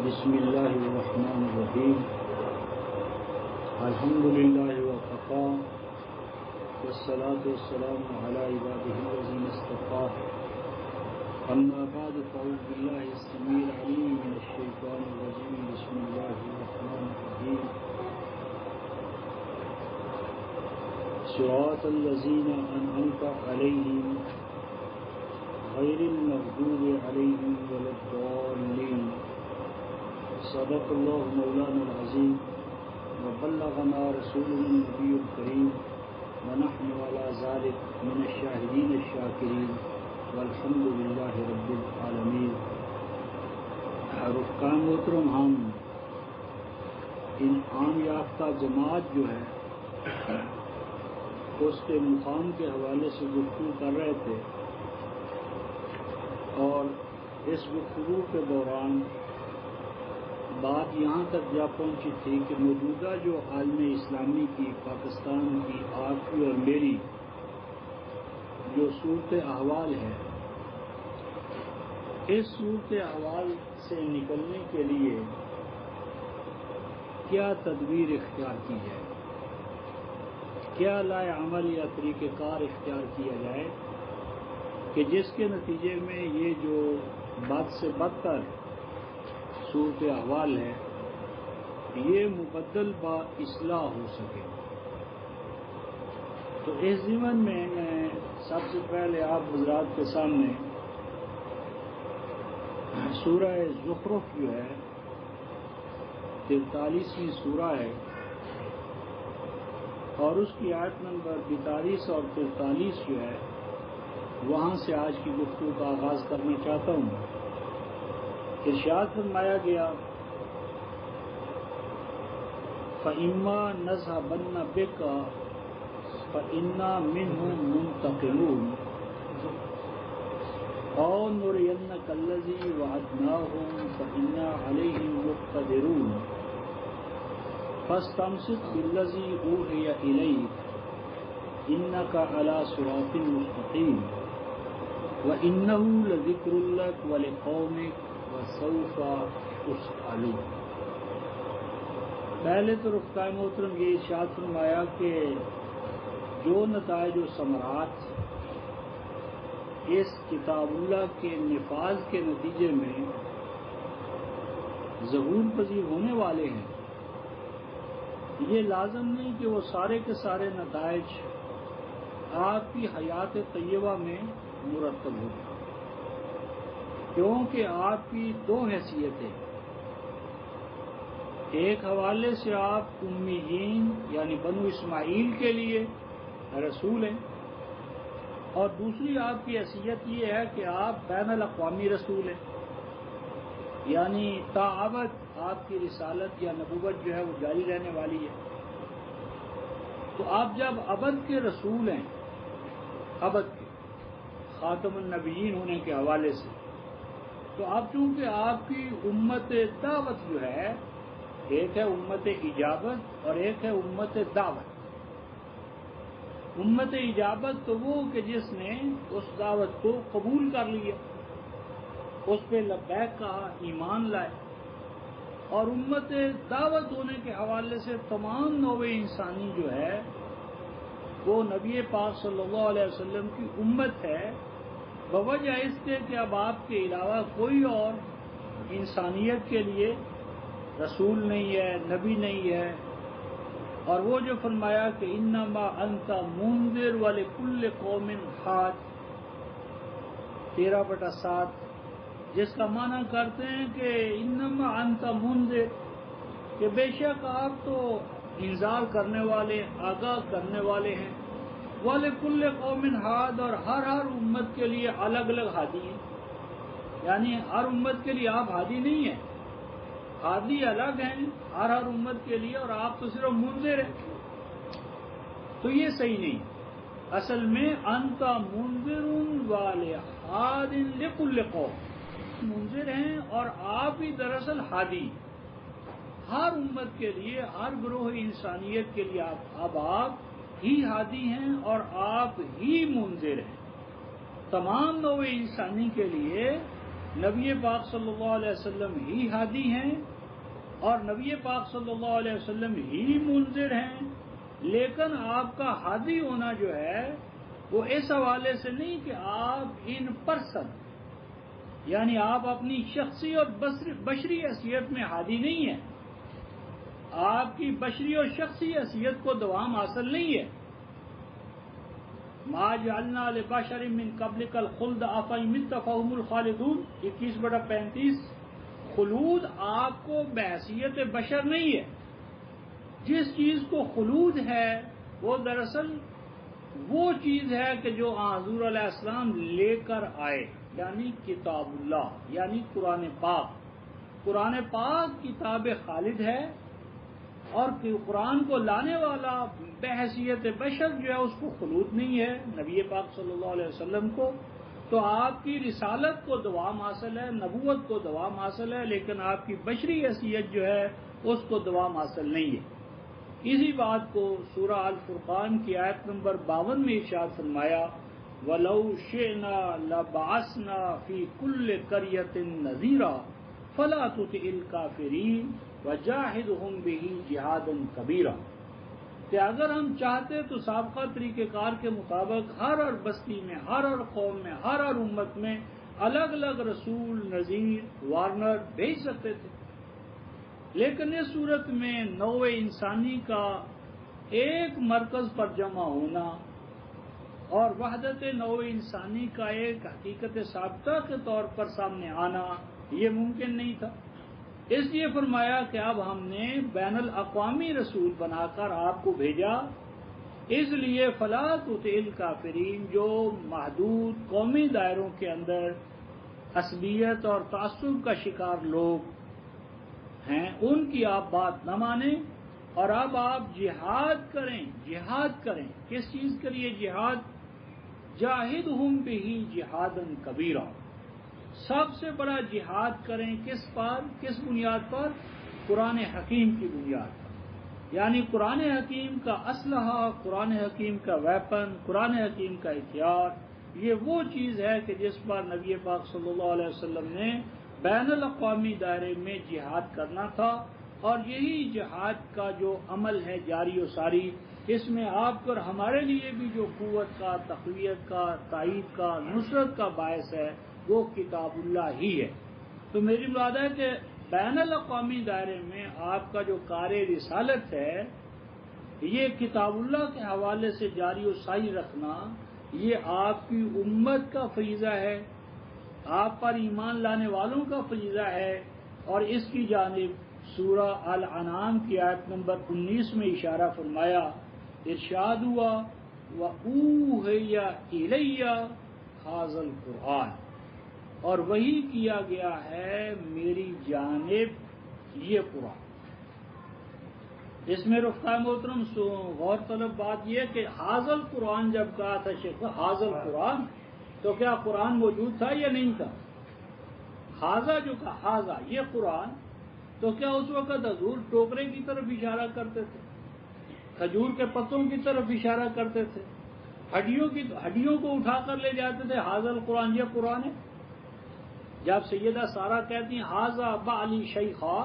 بسم اللہ الرحمن الرحیم الحمد للہ وکفی والصلاة والسلام علی عبادہ الذین اصطفی اما بعد فاعوذ باللہ السمیع العلیم من الشیطان الرجیم بسم اللہ الرحمن الرحیم صراط الذین انعمت علیہم غیر المغضوب علیہم ولا الضالین صدق اللہ مولانا العظیم وبلغنا رسولنا النبی الکریم ونحن على ذلك من الشاہدین الشاکرین والحمد للہ رب العالمین۔ رفقائے محترم، ہم انعام یافتہ جماعت جو ہے اس کے مقام کے حوالے سے گفتگو کر رہے تھے، اور اس گفتگو کے دوران بات یہاں تک جا پہنچی تھی کہ موجودہ جو عالم اسلامی کی، پاکستان کی، آپ کی اور میری جو صورت احوال ہے، اس صورت احوال سے نکلنے کے لیے کیا تدبیر اختیار کی جائے، کیا لائے عمل یا طریقہ کار اختیار کیا جائے کہ جس کے نتیجے میں یہ جو بد سے بدتر صورت احوال ہے یہ مبدل با اصلاح ہو سکے۔ تو اس ضمن میں سب سے پہلے آپ حضرات کے سامنے سورہ زخرف جو ہے 43ویں سورہ ہے، اور اس کی آیت نمبر 42 اور 43 جو ہے وہاں سے آج کی گفتگو کا آغاز کرنا چاہتا ہوں۔ ارشاد فرمایا گیا فَإِمَّا نَذْهَبَنَّ بِكَ فَإِنَّا مِنْهُمْ مُنْتَقِمُونَ أَوْ نُرِيَنَّكَ الَّذِي وَعَدْنَاهُمْ فَإِنَّا عَلَيْهِمْ مُقْتَدِرُونَ فَاسْتَمْسِكْ بِالَّذِي أُوحِيَ إِلَيْكَ إِنَّكَ عَلَى صِرَاطٍ مُسْتَقِيمٍ وَإِنَّهُ لَذِكْرٌ لَكَ وَلِقَوْمِكَ وَسَوْفَ تُسْأَلُونَ۔ پہلے تو رفقائے محترم یہ ارشاد فرمایا کہ جو نتائج و ثمرات اس کتاب اللہ کے نفاذ کے نتیجے میں ظہور پذیر ہونے والے ہیں، یہ لازم نہیں کہ وہ سارے کے سارے نتائج آپ کی حیات طیبہ میں مرتب ہو، کیونکہ آپ کی دو حیثیتیں، ایک حوالے سے آپ امیین یعنی بنو اسماعیل کے لیے رسول ہیں، اور دوسری آپ کی حیثیت یہ ہے کہ آپ بین الاقوامی رسول ہیں، یعنی تا ابد آپ کی رسالت یا نبوت جو ہے وہ جاری رہنے والی ہے۔ تو آپ جب ابد کے رسول ہیں، ابد کے خاتم النبیین ہونے کے حوالے سے، تو اب چونکہ آپ کی امت دعوت جو ہے، ایک ہے امت اجابت اور ایک ہے امت دعوت۔ امت اجابت تو وہ کہ جس نے اس دعوت کو قبول کر لیا، اس پہ لبیک کہا، ایمان لائے، اور امت دعوت ہونے کے حوالے سے تمام نوع انسانی جو ہے وہ نبی پاک صلی اللہ علیہ وسلم کی امت ہے، بوجہ اس کے کہ اب آپ کے علاوہ کوئی اور انسانیت کے لیے رسول نہیں ہے، نبی نہیں ہے۔ اور وہ جو فرمایا کہ انما انت منذر ولکل قوم حاد 13/7، جس کا معنی کرتے ہیں کہ انما انت منذر، کہ بے شک آپ تو انذار کرنے والے، آگاہ کرنے والے ہیں، وَلِكُلِّ قَوْمٍ حَادٍ، اور ہر امت کے لیے الگ الگ ہادی ہیں، یعنی ہر امت کے لیے آپ ہادی نہیں ہیں، ہادی الگ ہیں ہر امت کے لیے، اور آپ تو صرف منذر ہیں۔ تو یہ صحیح نہیں، اصل میں انت منذر وَلِحَادٍ لِكُلِّ قَوْمٍ، منذر ہیں اور آپ ہی دراصل ہادی، ہر امت کے لیے، ہر گروہ انسانیت کے لیے آپ ہی ہادی ہیں اور آپ ہی منذر ہیں، تمام نوع انسانی کے لیے نبی پاک صلی اللہ علیہ وسلم ہی ہادی ہیں اور نبی پاک صلی اللہ علیہ وسلم ہی منذر ہیں، لیکن آپ کا ہادی ہونا جو ہے وہ اس حوالے سے نہیں کہ آپ ان پرسن، یعنی آپ اپنی شخصی اور بشری حیثیت میں ہادی نہیں ہیں، آپ کی بشری اور شخصی حیثیت کو دوام حاصل نہیں ہے۔ ما جعلنا لبشر من قبلک الخلد افإن مت فهم الخالدون 21/35۔ خلود آپ کو بحیثیت بشر نہیں ہے، جس چیز کو خلود ہے وہ دراصل وہ چیز ہے کہ جو حضور علیہ السلام لے کر آئے، یعنی کتاب اللہ، یعنی قرآن پاک۔ قرآن پاک کتاب خالد ہے، اور قرآن کو لانے والا بحیثیت بشر جو ہے اس کو خلود نہیں ہے نبی پاک صلی اللہ علیہ وسلم کو۔ تو آپ کی رسالت کو دوام حاصل ہے، نبوت کو دوام حاصل ہے، لیکن آپ کی بشری حیثیت جو ہے اس کو دوام حاصل نہیں ہے۔ اسی بات کو سورہ الفرقان کی آیت نمبر 52 میں ارشاد فرمایا، وَلَوْ شِئْنَا لَبَعَثْنَا فِي كُلِّ قَرْيَةٍ نَذِيرًا فَلَا تُطِعِ الْكَافِرِينَ وَجَاهِدْهُمْ بِهِ جِهَادًا كَبِيرًا۔ کہ اگر ہم چاہتے تو سابقہ طریقہ کار کے مطابق ہر بستی میں، ہر قوم میں، ہر امت میں الگ الگ رسول، نذیر، وارنر بھیج سکتے تھے، لیکن اس صورت میں نوع انسانی کا ایک مرکز پر جمع ہونا اور وحدت نوع انسانی کا ایک حقیقت ثابتہ کے طور پر سامنے آنا یہ ممکن نہیں تھا۔ اس لیے فرمایا کہ اب ہم نے بین الاقوامی رسول بنا کر آپ کو بھیجا، اس لیے فلا تطع الکافرین، جو محدود قومی دائروں کے اندر عصبیت اور تعصب کا شکار لوگ ہیں، ان کی آپ بات نہ مانیں، اور اب آپ جہاد کریں۔ جہاد کریں کس چیز کے لیے جہاد؟ جاہدہم بہ جہادا کبیرا، سب سے بڑا جہاد کریں کس پر، کس بنیاد پر؟ قرآن حکیم کی بنیاد پر، یعنی قرآن حکیم کا اسلحہ، قرآن حکیم کا ویپن، قرآن حکیم کا ہتھیار، یہ وہ چیز ہے کہ جس پر نبی پاک صلی اللہ علیہ وسلم نے بین الاقوامی دائرے میں جہاد کرنا تھا، اور یہی جہاد کا جو عمل ہے جاری و ساری، اس میں آپ پر ہمارے لیے بھی جو قوت کا، تقویت کا، تائید کا، نصرت کا باعث ہے وہ کتاب اللہ ہی ہے۔ تو میری مراد ہے کہ بین الاقوامی دائرے میں آپ کا جو کار رسالت ہے، یہ کتاب اللہ کے حوالے سے جاری و ساری رکھنا، یہ آپ کی امت کا فریضہ ہے، آپ پر ایمان لانے والوں کا فریضہ ہے، اور اس کی جانب سورہ الانعام کی آیت نمبر 19 میں اشارہ فرمایا، ارشاد ہوا وَأُوحِیَ إِلَیَّ هَٰذَا الْقُرْآنَ، اور وحی کیا گیا ہے میری جانب یہ قرآن۔ اس میں رفقائے محترم غور طلب بات یہ کہ حاضل قرآن جب کہا تھا شیخ حاضل قرآن، تو کیا قرآن موجود تھا یا نہیں تھا؟ حاضہ جو کہا حاضہ یہ قرآن، تو کیا اس وقت حضور ٹوکرے کی طرف اشارہ کرتے تھے، کھجور کے پتوں کی طرف اشارہ کرتے تھے، ہڈیوں کو اٹھا کر لے جاتے تھے حاضل قرآن یہ قرآن ہے؟ جب سیدہ سارہ کہتی ہیں حاضہ بعلی شیخا،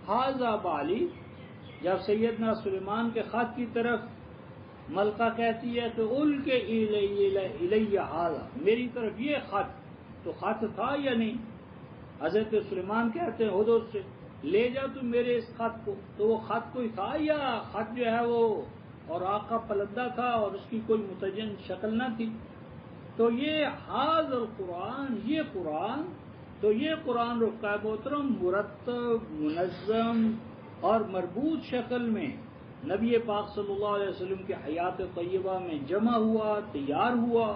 حاضہ بعلی، جب سیدنا سلیمان کے خط کی طرف ملکہ کہتی ہے کہ القِ الیہ ھذا، میری طرف یہ خط، تو خط تھا یا نہیں؟ حضرت سلیمان کہتے ہیں حضور سے لے جا تو میرے اس خط کو، تو وہ خط کوئی تھا یا خط جو ہے وہ اور آگ کا پلندہ تھا اور اس کی کوئی متجن شکل نہ تھی؟ تو یہ ھذا القرآن، یہ قرآن، تو یہ قرآن رفقائے محترم مرتب، منظم اور مربوط شکل میں نبی پاک صلی اللہ علیہ وسلم کی حیات طیبہ میں جمع ہوا، تیار ہوا،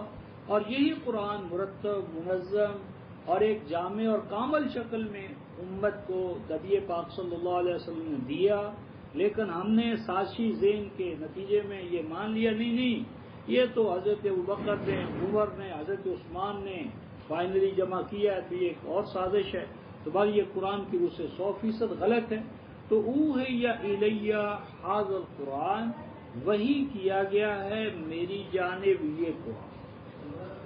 اور یہی قرآن مرتب، منظم اور ایک جامع اور کامل شکل میں امت کو نبی پاک صلی اللہ علیہ وسلم نے دیا۔ لیکن ہم نے سازشی ذہن کے نتیجے میں یہ مان لیا نہیں، یہ تو حضرت ابوبکر نے، عمر نے، حضرت عثمان نے فائنلی جمع کیا ہے، تو یہ ایک اور سازش ہے، تو بھائی یہ قرآن کی روح سے 100% غلط ہے۔ تو اوحی الیہ ھذا القرآن، وحی کیا گیا ہے میری جانب یہ قرآن۔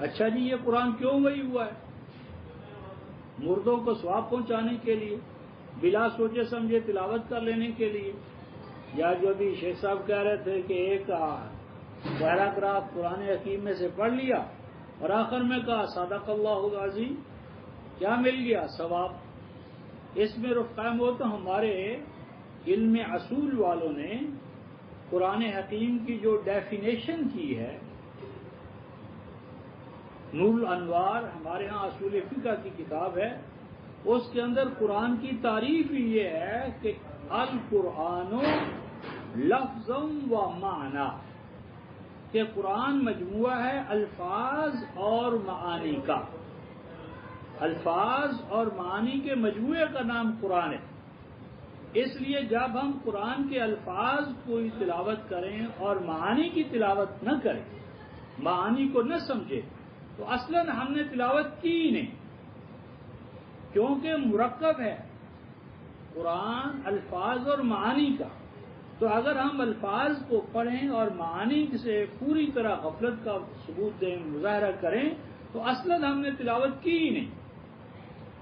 اچھا جی، یہ قرآن کیوں وحی ہوا ہے؟ مردوں کو ثواب پہنچانے کے لیے، بلا سوچے سمجھے تلاوت کر لینے کے لیے، یا جو بھی شیخ صاحب کہہ رہے تھے کہ ایک پیراگراف قرآن حکیم میں سے پڑھ لیا اور آخر میں کہا صدق اللہ العظیم، کیا مل گیا؟ ثواب۔ اس میں رفقائے محترم ہمارے علم اصول والوں نے قرآن حکیم کی جو ڈیفینیشن کی ہے، نور الانوار ہمارے ہاں اصول فقہ کی کتاب ہے، اس کے اندر قرآن کی تعریف یہ ہے کہ القرآن لفظ و معنی، کہ قرآن مجموعہ ہے الفاظ اور معانی کا، الفاظ اور معانی کے مجموعے کا نام قرآن ہے۔ اس لیے جب ہم قرآن کے الفاظ کو تلاوت کریں اور معانی کی تلاوت نہ کریں، معانی کو نہ سمجھیں، تو اصلاً ہم نے تلاوت کی ہی نہیں، کیونکہ مرکب ہے قرآن الفاظ اور معانی کا۔ تو اگر ہم الفاظ کو پڑھیں اور معانی سے پوری طرح غفلت کا ثبوت دیں، مظاہرہ کریں، تو اصلاً ہم نے تلاوت کی ہی نہیں۔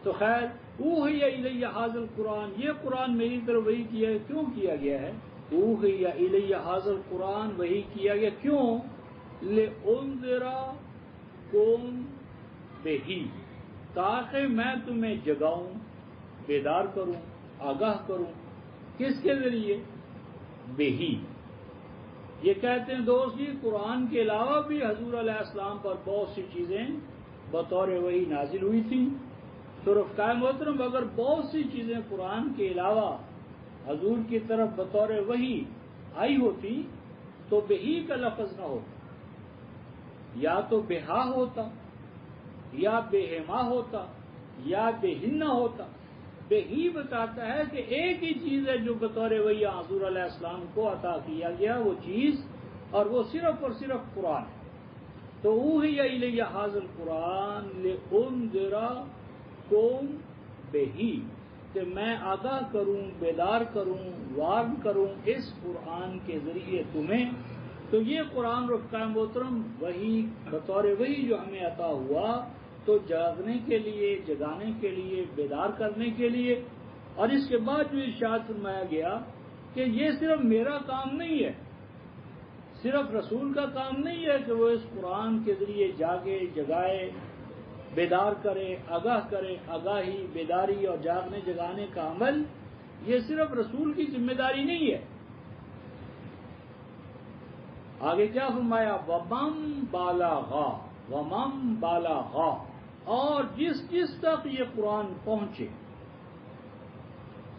تو خیر، اوحی الی ھذا القرآن، یہ قرآن میری طرف وحی کیا ہے، کیوں کیا گیا ہے؟ اوحی الی ھذا القرآن وحی کیا گیا کیوں؟ لانذرکم بہ، تاکہ میں تمہیں جگاؤں، بیدار کروں، آگاہ کروں۔ کس کے ذریعے؟ بہی۔ یہ کہتے ہیں دوست جی قرآن کے علاوہ بھی حضور علیہ السلام پر بہت سی چیزیں بطور وحی نازل ہوئی تھیں۔ تو رفقائے محترم اگر بہت سی چیزیں قرآن کے علاوہ حضور کی طرف بطور وحی آئی ہوتی تو بہی کا لفظ نہ ہوتا، یا تو بہا ہوتا، یا بہما ہوتا، یا بہنہ ہوتا۔ بہی بتاتا ہے کہ ایک ہی چیز ہے جو بطور وحی حضور علیہ السلام کو عطا کیا گیا، وہ چیز، اور وہ صرف اور صرف قرآن ہے۔ تو اوحی الی ھذا القرآن لانذرکم بہ، کہ میں آگاہ کروں، بیدار کروں، وارن کروں اس قرآن کے ذریعے تمہیں۔ تو یہ قرآن رفقائے محترم وحی بطور وحی جو ہمیں عطا ہوا، تو جاگنے کے لیے، جگانے کے لیے، بیدار کرنے کے لیے۔ اور اس کے بعد جو ارشاد فرمایا گیا کہ یہ صرف میرا کام نہیں ہے، صرف رسول کا کام نہیں ہے کہ وہ اس قرآن کے ذریعے جاگے، جگائے، بیدار کرے، آگاہ کرے۔ آگاہی، بیداری اور جاگنے جگانے کا عمل یہ صرف رسول کی ذمہ داری نہیں ہے۔ آگے کیا فرمایا؟ وَمَن بَلَغَ، وَمَن بَلَغَ، اور جس تک یہ قرآن پہنچے،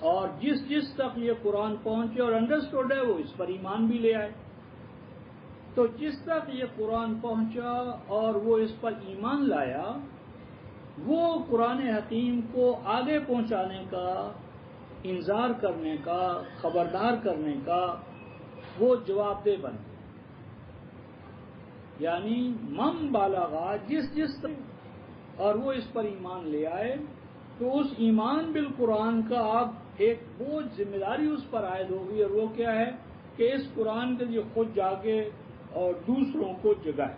اور جس تک یہ قرآن پہنچے اور انڈرسٹوڈ ہے وہ اس پر ایمان بھی لے آئے۔ تو جس تک یہ قرآن پہنچا اور وہ اس پر ایمان لایا، وہ قرآن حکیم کو آگے پہنچانے کا، انذار کرنے کا، خبردار کرنے کا وہ جواب دہ بن گئے۔ یعنی من بالغا، جس تک، اور وہ اس پر ایمان لے آئے، تو اس ایمان بالقرآن کا اب ایک بوجھ ذمہ داری اس پر عائد ہوگی، اور وہ کیا ہے کہ اس قرآن کے لیے خود جاگے اور دوسروں کو جگائے۔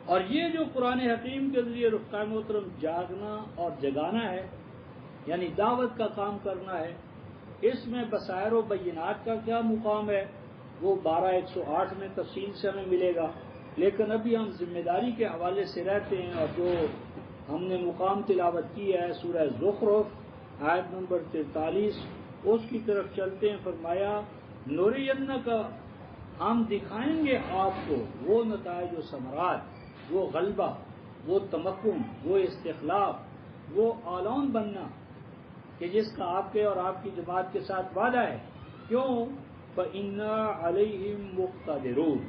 اور یہ جو قرآن حکیم کے ذریعے رفقائے محترم جاگنا اور جگانا ہے، یعنی دعوت کا کام کرنا ہے، اس میں بصائر و بینات کا کیا مقام ہے وہ 12/108 میں تفصیل سے ہمیں ملے گا۔ لیکن ابھی ہم ذمہ داری کے حوالے سے رہتے ہیں، اور جو ہم نے مقام تلاوت کی ہے سورہ زخرف آیت نمبر 43، اس کی طرف چلتے ہیں۔ فرمایا نُرِيَنَّكَ، ہم دکھائیں گے آپ کو وہ نتائج و ثمرات، وہ غلبہ، وہ تمکن، وہ استخلاف، وہ اعلان بننا کہ جس کا آپ کے اور آپ کی جماعت کے ساتھ وعدہ ہے۔ کیوں؟ فَإِنَّا عَلَيْهِمْ مُقْتَدِرُونَ،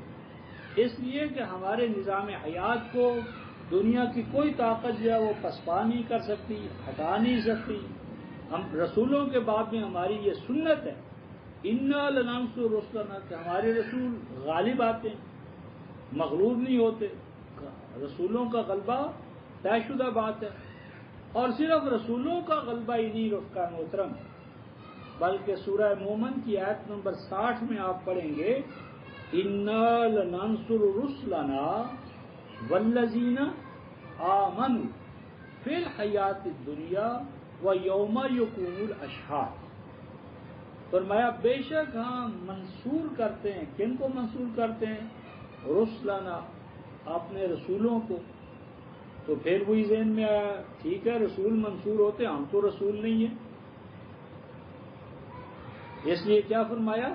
اس لیے کہ ہمارے نظام حیات کو دنیا کی کوئی طاقت جو ہے وہ پسپا نہیں کر سکتی، ہٹا نہیں سکتی۔ ہم رسولوں کے باب میں ہماری یہ سنت ہے، اِنَّا لَنَنصُرُ رُسُلَنَا، کہ ہمارے رسول غالب آتے ہیں، مغلوب نہیں ہوتے۔ رسولوں کا غلبہ طے شدہ بات ہے، اور صرف رسولوں کا غلبہ ہی نہیں رفقا محترم، بلکہ سورہ مومن کی آیت نمبر 60 میں آپ پڑھیں گے اِنَّا لَنَنصُرُ رُسُلَنَا وَالَّذِينَ آمَنُوا، الحیات الدنیا و یوم یقوم الاشہاد۔ فرمایا بے شک ہم منصور کرتے ہیں، کن کو منصور کرتے ہیں؟ رسلنا، اپنے رسولوں کو۔ تو پھر وہی ذہن میں آیا، ٹھیک ہے رسول منصور ہوتے، ہم تو رسول نہیں ہیں، اس لیے کیا فرمایا؟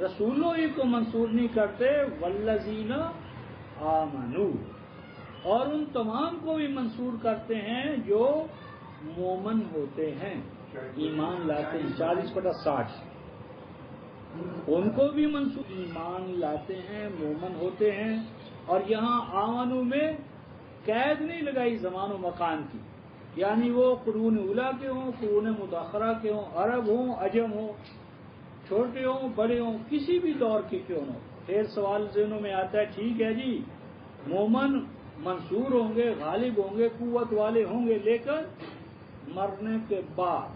رسولوں ہی کو منصور نہیں کرتے، والذین آمنوا، اور ان تمام کو بھی منصور کرتے ہیں جو مومن ہوتے ہیں، ایمان لاتے ہیں۔ 40/60 ان کو بھی منصور، ایمان لاتے ہیں، مومن ہوتے ہیں۔ اور یہاں آمنو میں قید نہیں لگائی زمان و مکان کی، یعنی وہ قرون اولیٰ کے ہوں، قرون متاخرہ کے ہوں، عرب ہوں، عجم ہوں، چھوٹے ہوں، بڑے ہوں، کسی بھی دور کے کیوں ہوں۔ پھر سوال ذہنوں میں آتا ہے، ٹھیک ہے جی مومن منصور ہوں گے، غالب ہوں گے، قوت والے ہوں گے، لیکن مرنے کے بعد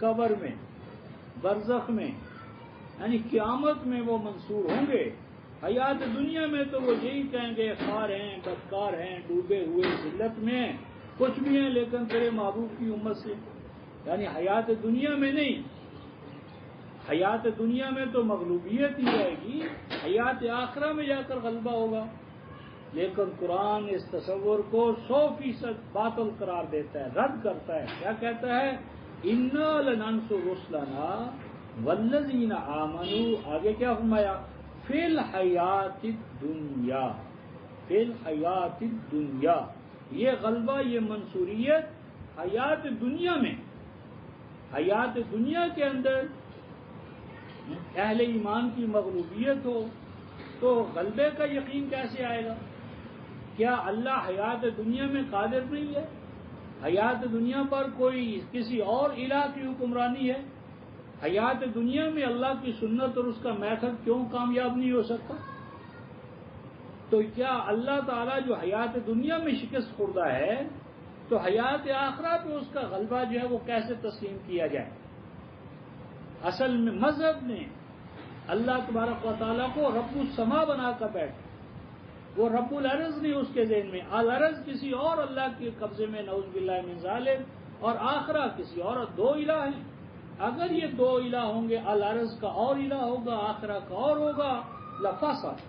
قبر میں، برزخ میں، یعنی قیامت میں وہ منصور ہوں گے۔ حیات دنیا میں تو وہ یہی کہیں گے خوار ہیں، بدکار ہیں، ڈوبے ہوئے ذلت میں کچھ بھی ہیں، لیکن تیرے محبوب کی امت سے، یعنی حیات دنیا میں نہیں، حیات دنیا میں تو مغلوبیت ہی رہے گی، حیات آخرہ میں جا کر غلبہ ہوگا۔ لیکن قرآن اس تصور کو 100% باطل قرار دیتا ہے، رد کرتا ہے۔ کیا کہتا ہے؟ انا لننصر رسلنا والذین آمنوا، آگے کیا فرمایا؟ فی الحیات الدنیا، فی الحیات الدنیا، یہ غلبہ، یہ منصوریت حیات دنیا میں، حیات دنیا کے اندر اہل ایمان کی مغلوبیت ہو تو غلبے کا یقین کیسے آئے گا؟ کیا اللہ حیات دنیا میں قادر نہیں ہے؟ حیات دنیا پر کوئی کسی اور الہ کی حکمرانی ہے؟ حیات دنیا میں اللہ کی سنت اور اس کا میتھڈ کیوں کامیاب نہیں ہو سکتا؟ تو کیا اللہ تعالیٰ جو حیات دنیا میں شکست خوردہ ہے تو حیات آخرہ پہ اس کا غلبہ جو ہے وہ کیسے تسلیم کیا جائے؟ اصل میں مذہب نے اللہ تبارک و تعالیٰ کو رب السما بنا کر بیٹھے، وہ رب العرض نہیں اس کے ذہن میں، العرض کسی اور اللہ کے قبضے میں، نعوذ باللہ من ذالک، اور آخرہ کسی اور، دو الہ ہیں۔ اگر یہ دو الہ ہوں گے، العرض کا اور الہ ہوگا، آخرہ کا اور ہوگا، لفسد،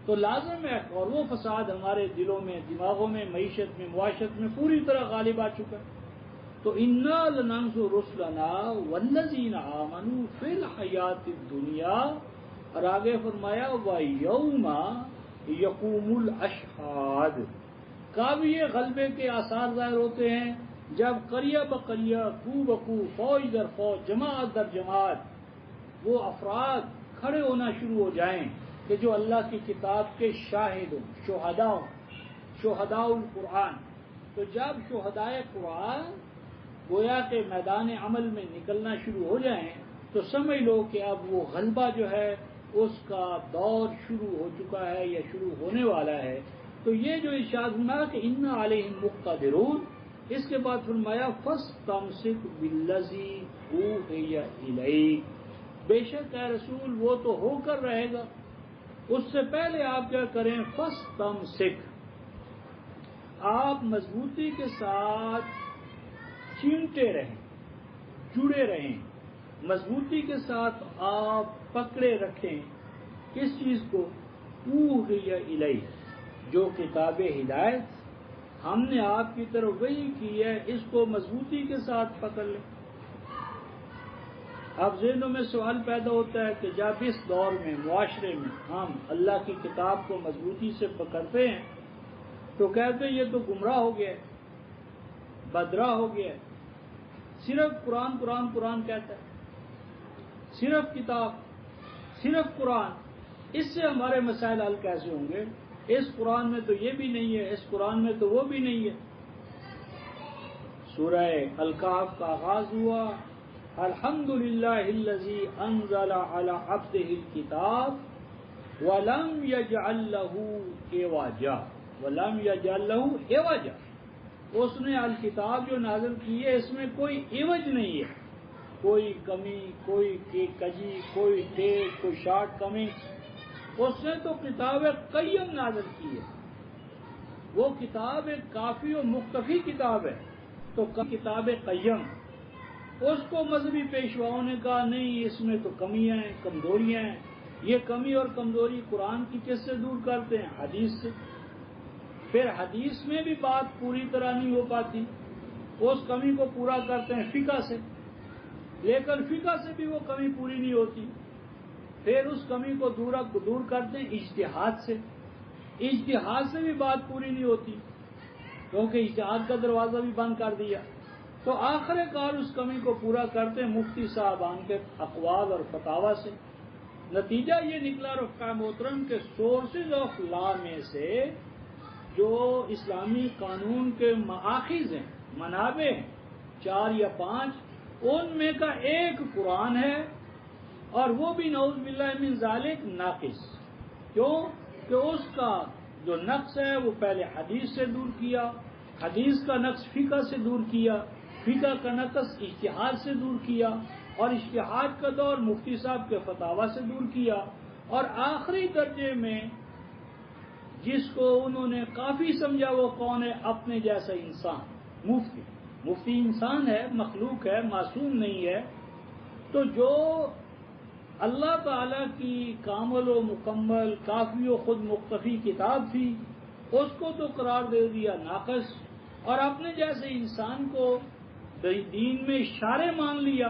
تو لازم ہے، اور وہ فساد ہمارے دلوں میں، دماغوں میں، معیشت میں، معاشرت میں پوری طرح غالب آ چکا ہے۔ تو انا لننصر رسلنا والذین آمنوا فی الحیات الدنیا، اور آگے فرمایا ویوم یقوم الاشہاد، کب یہ غلبے کے آثار ظاہر ہوتے ہیں؟ جب قریہ بقریہ، کو بکو، فوج در فوج، جماعت در جماعت وہ افراد کھڑے ہونا شروع ہو جائیں کہ جو اللہ کی کتاب کے شاہد ہوں، شہداء ہوں، شہداء القرآن۔ تو جب شہدائے قرآن گویا کے میدان عمل میں نکلنا شروع ہو جائیں تو سمجھ لو کہ اب وہ غلبہ جو ہے اس کا دور شروع ہو چکا ہے یا شروع ہونے والا ہے۔ تو یہ جو ارشاد فرمایا کہ انا علیہم مقتدرون، اس کے بعد فرمایا فاستمسک بالذی اوحی الیک، بے شک اے رسول وہ تو ہو کر رہے گا، اس سے پہلے آپ کیا کریں؟ فاستمسک، آپ مضبوطی کے ساتھ چیمٹے رہیں، جڑے رہیں، مضبوطی کے ساتھ آپ پکڑے رکھیں کس چیز کو؟ اوحی الیک، جو کتاب ہدایت ہم نے آپ کی طرف وحی کی ہے، اس کو مضبوطی کے ساتھ پکڑ لیں۔ اب ذہنوں میں سوال پیدا ہوتا ہے کہ جب اس دور میں، معاشرے میں ہم اللہ کی کتاب کو مضبوطی سے پکڑتے ہیں تو کہتے ہیں یہ تو گمراہ ہو گیا، بدراہ ہو گیا، صرف قرآن قرآن قرآن کہتا ہے، صرف کتاب، صرف قرآن، اس سے ہمارے مسائل حل کیسے ہوں گے؟ اس قرآن میں تو یہ بھی نہیں ہے، اس قرآن میں تو وہ بھی نہیں ہے۔ سورہ الکہف کا آغاز ہوا الحمدللہ الذی انزل علی عبدہ الکتاب ولم یجعل لہ عوجا، ولم یجعل لہ عوجا، اس نے الکتاب جو نازل کی ہے اس میں کوئی عوج نہیں ہے، کوئی کمی، کوئی کجی، کوئی ٹیک، کوئی شارٹ کمنگ، اس نے تو کتاب قیم نازل کی ہے۔ وہ کتاب ایک کافی و مکتفی کتاب ہے، تو کتاب قیم اس کو مذہبی پیشواؤں نے کہا نہیں، اس میں تو کمیاں ہیں، کمزوریاں ہیں، یہ کمی اور کمزوری قرآن کی کس سے دور کرتے ہیں؟ حدیث سے۔ پھر حدیث میں بھی بات پوری طرح نہیں ہو پاتی، اس کمی کو پورا کرتے ہیں فقہ سے، لیکن فقہ سے بھی وہ کمی پوری نہیں ہوتی، پھر اس کمی کو دور کرتے ہیں اجتہاد سے، اجتہاد سے بھی بات پوری نہیں ہوتی کیونکہ اجتہاد کا دروازہ بھی بند کر دیا، تو آخر کار اس کمی کو پورا کرتے ہیں مفتی صاحبان کے اقوال اور فتاوی سے۔ نتیجہ یہ نکلا رفقا محترم کے سورسز آف لا میں سے جو اسلامی قانون کے مآخذ ہیں، منابع ہیں 4 یا 5، ان میں کا ایک قرآن ہے، اور وہ بھی نعوذ باللہ من ذالک ناقص۔ کیوں کہ اس کا جو نقص ہے وہ پہلے حدیث سے دور کیا، حدیث کا نقص فقہ سے دور کیا، فقہ کا نقص اجتہاد سے دور کیا، اور اجتہاد کا دور مفتی صاحب کے فتاوی سے دور کیا، اور آخری درجے میں جس کو انہوں نے کافی سمجھا وہ کون ہے؟ اپنے جیسا انسان، مفتی۔ مفتی انسان ہے، مخلوق ہے، معصوم نہیں ہے، تو جو اللہ تعالی کی کامل و مکمل کافی و خود مختفی کتاب تھی اس کو تو قرار دے دیا ناقص، اور اپنے جیسے انسان کو دین میں شارع مان لیا۔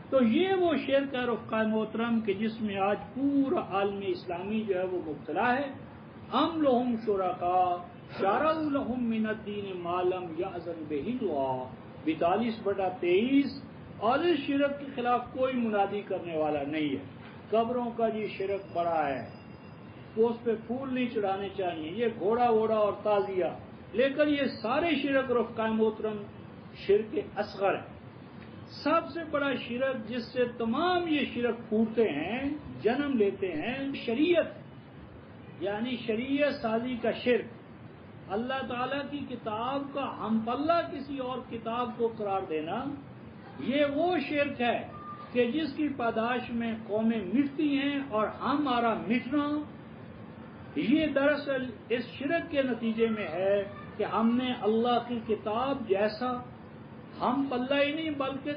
تو یہ وہ شرک ہے رفقا محترم کہ جس میں آج پورا عالم اسلامی جو ہے وہ مبتلا ہے۔ ام لہم شرکاء شرعوا لہم من الدین ما لم یأذن بہ اللہ 42/23۔ اور اس شرک کے خلاف کوئی منادی کرنے والا نہیں ہے۔ قبروں کا جی شرک بڑا ہے، اس پہ پھول نہیں چڑھانے چاہیے، یہ گھوڑا ووڑا اور تعزیہ، لیکن یہ سارے شرک رفقا محترم شرک اصغر ہے۔ سب سے بڑا شرک جس سے تمام یہ شرک پھوٹتے ہیں، جنم لیتے ہیں، شریعت یعنی شریعت سازی کا شرک، اللہ تعالیٰ کی کتاب کا ہم پلہ کسی اور کتاب کو قرار دینا، یہ وہ شرک ہے کہ جس کی پاداش میں قومیں مٹتی ہیں، اور ہمارا مٹنا یہ دراصل اس شرک کے نتیجے میں ہے کہ ہم نے اللہ کی کتاب جیسا ہم پلہ ہی نہیں بلکہ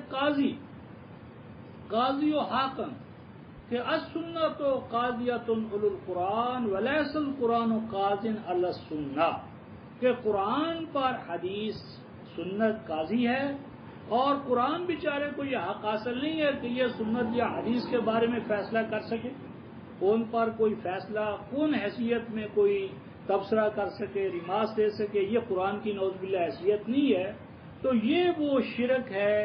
قاضی و حاکم کہ السنت قاضیۃ علی القرآن ولیس القرآن قاضٍ علی السنہ، کہ قرآن پر حدیث سنت قاضی ہے، اور قرآن بیچارے کو یہ حق حاصل نہیں ہے کہ یہ سنت یا حدیث کے بارے میں فیصلہ کر سکے، ان پر کوئی فیصلہ کون حیثیت میں کوئی تبصرہ کر سکے، ریمارکس دے سکے، یہ قرآن کی نعوذ باللہ حیثیت نہیں ہے۔ تو یہ وہ شرک ہے،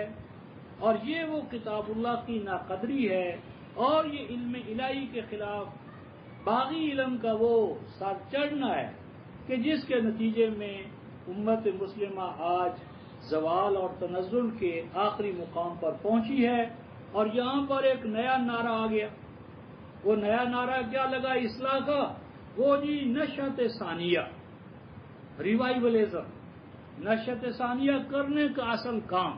اور یہ وہ کتاب اللہ کی ناقدری ہے، اور یہ علم الہی کے خلاف باغی علم کا وہ سر چڑھنا ہے کہ جس کے نتیجے میں امت مسلمہ آج زوال اور تنزل کے آخری مقام پر پہنچی ہے۔ اور یہاں پر ایک نیا نعرہ آ گیا، وہ نیا نعرہ کیا لگا اصلاح کا؟ وہ جی نشأت ثانیہ، ریوائولزم، نشأت ثانیہ کرنے کا اصل کام۔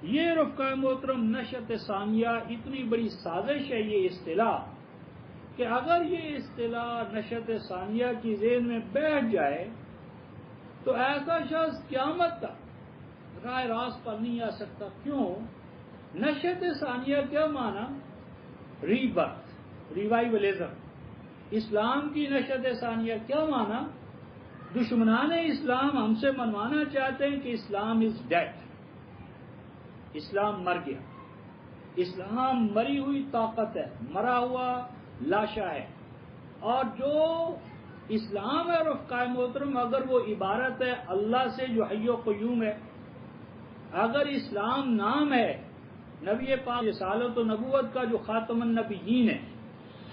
یہ رفقا محترم نشأت ثانیہ اتنی بڑی سازش ہے یہ اصطلاح کہ اگر یہ اصطلاح نشأت ثانیہ کی ذہن میں بیٹھ جائے تو ایسا شخص قیامت تک راہ راست پر نہیں آ سکتا۔ کیوں؟ نشأت ثانیہ کیا معنی؟ ری برتھ، ریوائولزم۔ اسلام کی نشأت ثانیہ کیا معنی؟ دشمنان اسلام ہم سے منوانا چاہتے ہیں کہ اسلام از ڈیڈ، اسلام مر گیا، اسلام مری ہوئی طاقت ہے، مرا ہوا لاشا ہے۔ اور جو اسلام ہے رفقا محترم، اگر وہ عبارت ہے اللہ سے جو حی و قیوم ہے، اگر اسلام نام ہے نبی پاک رسالت و نبوت کا جو خاتم النبیین ہے،